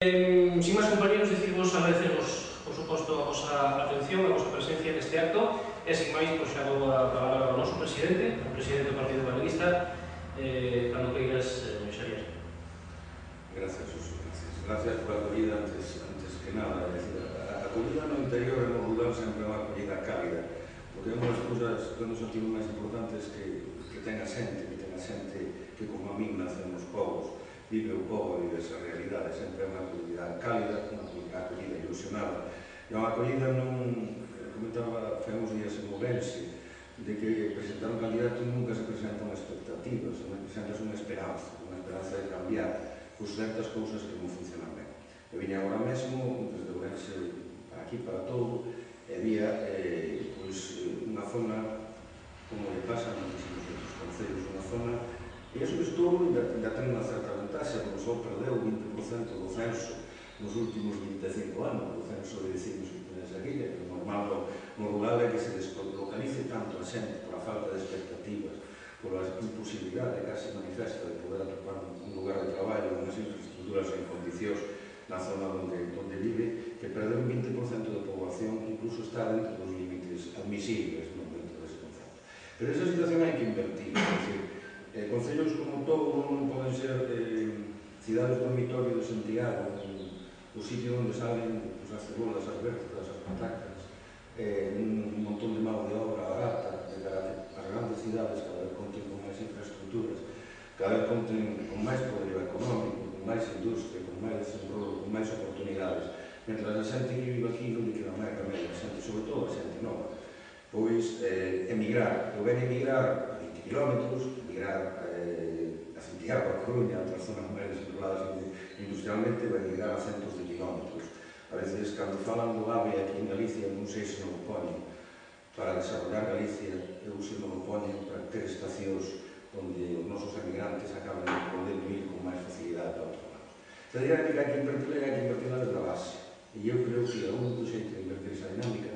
Sin máis, compañeros, decirvos agradecervos, por suposto, a vosa atención, a vosa presencia neste acto, e sin máis, pois xa dou a palabra ao noso presidente, o presidente do Partido Galeguista, cando queiras, Xavier. Gracias, José. Gracias por a acollida antes que nada. A acollida no interior e no rural sempre é unha acollida cálida, porque é unha das cousas que nos motivos máis importantes que ten a xente, que como a min nace nos povos, vive o povo e vive esa realidade, sempre é unha acollida cálida, unha acollida ilusionada. E unha acollida non, comentaba fai uns días en Ourense, de que presentar un candidato nunca se presentan expectativas, non presentas unha esperanza de cambiar por certas cousas que non funcionan ben. Eu viña agora mesmo, desde Ourense para aquí, para todo, e había unha zona, como lle pasa a muchísimos outros concellos, unha zona. E iso estou ainda ten unha certa ventaxa, porque só perdeu o 20% do censo nos últimos 25 anos, o censo de vecinos que tenes aquí, que o normal no rural é que se deslocalice tanto a xente por a falta de expectativas, por a imposibilidade casi manifesta de poder atopar un lugar de traballo, unhas infraestructuras en condicións na zona onde vive, que perder un 20% de poboación incluso está dentro dos límites admisibles dentro dese concepto. Pero esa situación hai que invertir, é dicir, concellos como Touro non poden ser cidades dormitorio de Santiago, o sitio onde salen as cebolas, as bertas, as patacas, un montón de mano de obra barata, as grandes cidades cada vez conten con máis infraestructuras, cada vez conten con máis poderío económico, con máis industria, con máis desenvolvemento, con máis oportunidades, mentras a xente que vive aquí non lle queda máis remedio, a xente, sobre todo a xente nova, pois emigrar, ou ben emigrar a 20 kilómetros, emigrar a Santiago, a Coruña, a outras zonas máis desenvolvadas industrialmente, ou emigrar a centos de kilómetros. A veces, cando falan do AVE aquí en Galicia, non sei se non o poñen para desarrollar Galicia, eu se non o poñen para ter estacións onde os nosos emigrantes acaben de poder ir con máis facilidade para outros lados. Esta dinámica hai que invertirla desde a base. E eu creo que o único xeito de invertir esa dinámica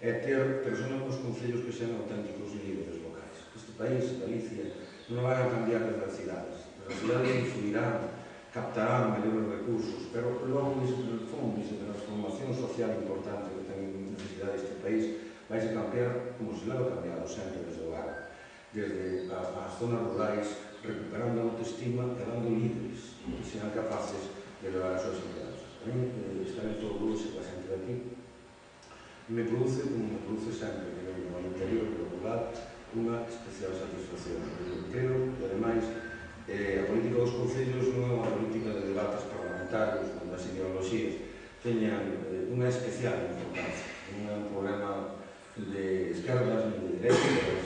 é ter personas nos concellos que sean auténticos líderes locais. Este país, Galicia, non vai a cambiar desde as cidades. As cidades influirán, captarán mellores recursos, pero logo ese fondo, esa transformación social importante que ten necesidade este país, vai se cambiar como se leva cambiado sempre desde o ar, desde as zonas rurais, recuperando a autoestima e dando líderes que sean capaces de levar as súas ideas. A mí, estar en todo o grupo coa xente de aquí, me produce, como me produce sempre, que venho ao interior do rural, unha especial satisfacción. Creo que, ademais, a política dos concellos non é unha política de debates parlamentarios onde as ideoloxías teñan unha especial importancia. Non é un problema de esquerdas ni de derechas,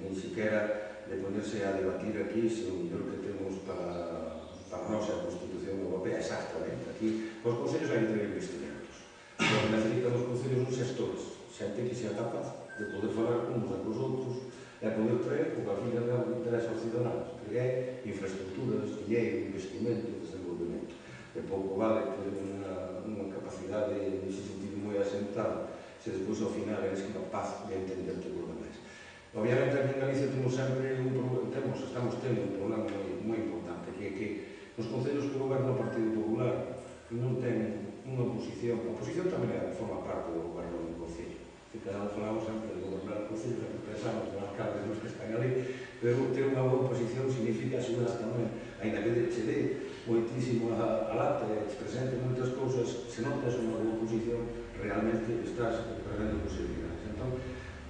ni siquiera de ponerse a debatir aquí se o mellor que temos para a nosa Constitución Europea. Exactamente. Aquí, os concellos hai que ter investimentos. O que necesitan os concellos son xestores, xente que sea capaz de poder falar uns e cos outros e poder traer o que ao fin e ao cabo interesa aos cidadanos, que é infraestructuras, dinheiro, investimento, desenvolvemento. De pouco vale ter unha capacidade de se sentir moi asentado se despois ao final eres capaz de entenderte por demais. Obviamente aquí en Galicia estamos tendo un problema moi importante, que é que nos concellos que goberna o Partido Popular non ten unha oposición. A oposición tamén forma parte do goberno do concello. Cada falamos sempre de gobernar o concello, sempre pensamos nos alcaldes nos que están ali, pero ter unha boa oposición significa axudar tamén, ainda que che dé moitísimo a lata e te presente moitas cousas, se non tens unha boa oposición, realmente estás perdendo posibilidades. Entón,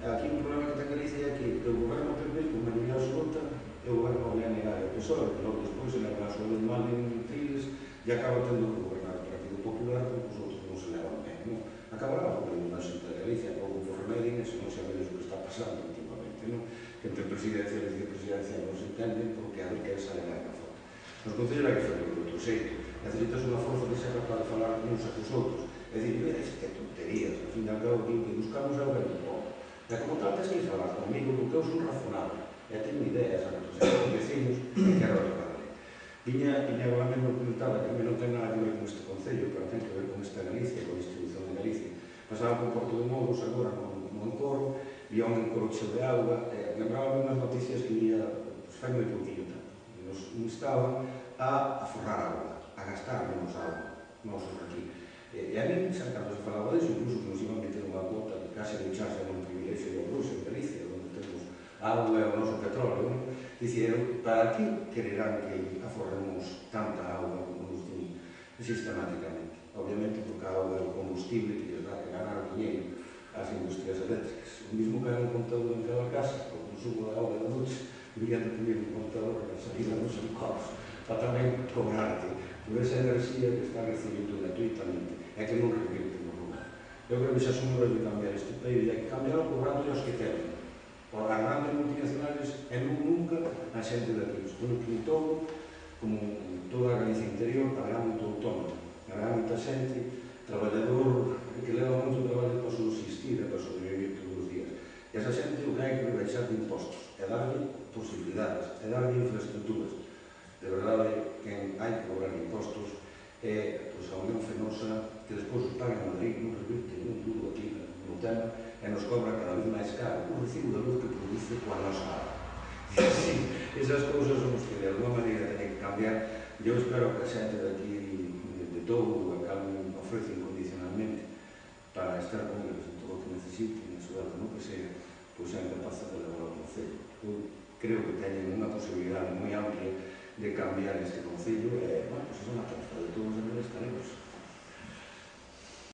aquí un problema que ten Galicia é que o goberno PP, con maioría absoluta, e o goberno BNG e o PSOE, que logo despois se leva a súa del mal en Files, e acaba tendo que gobernar o Partido Popular, porque os outros non se levan ben, non? Acabará ocurrindo na xente de Galicia, pouco por remedio, se non sabedes o que está pasando últimamente, non? Que entre presidencia e vicepresidencia non se entenden, porque a ver que sale na fora. Nos concellos hai que fazer de outro xeito. Necesitas unha forza que sea capaz de falar uns a cos outros. É dicir, mira, isto é tonterías, ao fin e ao cabo, que buscamos é o ben do povo. E como tal, tens que falar comigo, porque eu son razonable, e teño ideas a representar os vecinos e quero ayudarle. Viña agora mesmo comentaba que non ten nada que ver con este concello, pero ten que ver con esta Galicia, con a distribución de Galicia. Pasaba por Porto de Mouros agora no Encoro, vía un encoro cheo de auga, lembraba unhas noticias que vía, fai moi pouquinho tempo, nos instaban a forrar auga, a gastar menos auga. nosos aquí. E a mí, xa cando se falaba disso, incluso que nos iban meter unha cuota que case de echarse un privilegio de Bruxa, en Galicia, onde temos auga e o noso petróleo, dicían, para aquí quererán que aforremos tanta auga como nos din sistemáticamente. Obviamente, porque a auga é o combustible que lles dá que ganar dinheiro ás industrias eléctricas. O mismo que hai un contador en cada casa, o consumo de auga da noche, debería de tener un contador para salir a nos encoros, para tamén cobrarte por esa enerxía que está recibindo gratuitamente e que non repite no lugar. Eu creo que xa son horas de cambiar este país e hai que cambiar cobrando os que queren. Por as grandes multinacionales e non nunca a xente daqui. Estou no Quintouro, como toda a Galicia interior, pagando autónomo. Habrá moita xente, traballador, que leva moito traballo para subsistir e para sobrevivir todos os días. E esa xente o que hai que rebaixar de impostos e darlle posibilidades, e darlle infraestructuras. De verdade, quen hai que cobrar impostos é a Unión Fenosa, que despois os paga en Madrid, non repite un duro aquí no tema, e nos cobra cada vez máis caro o recibo da luz que produce coa nosa água. Sí, esas cousas son os que de alguma maneira teñen que cambiar. Eu espero que a xente de aquí, de todo, a me ofrece incondicionalmente para estar con eles en todo o que necesiten, axudar no que sea, pois sean capaces de levar ao Concello. Eu creo que teñen unha posibilidade moi amplia de cambiar este Concello e, bueno, pois é unha tarefa de todos os que estaremos.